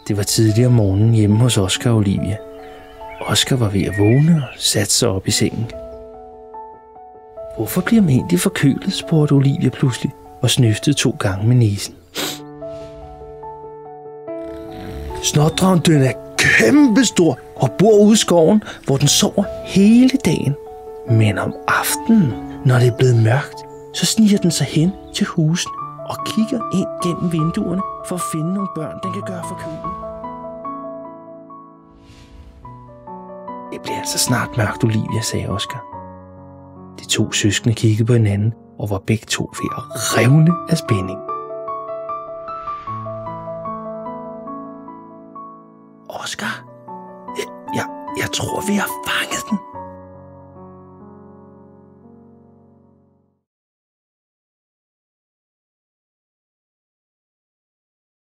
Det var tidligere om morgenen hjemme hos Oscar og Olivia. Oscar var ved at vågne og satte sig op i sengen. Hvorfor bliver man egentlig forkølet, spurgte Olivia pludselig og snøftede 2 gange med næsen. Snotdragen, den er kæmpestor og bor ude i skoven, hvor den sover hele dagen. Men om aftenen, når det er blevet mørkt, så sniger den sig hen til husen og kigger ind gennem vinduerne for at finde nogle børn, den kan gøre forkølet. Det bliver altså snart mørkt, Olivia, sagde Oscar. De 2 søskende kiggede på hinanden og var begge 2 ved at revne af spænding. Oscar, jeg tror, vi har fanget den,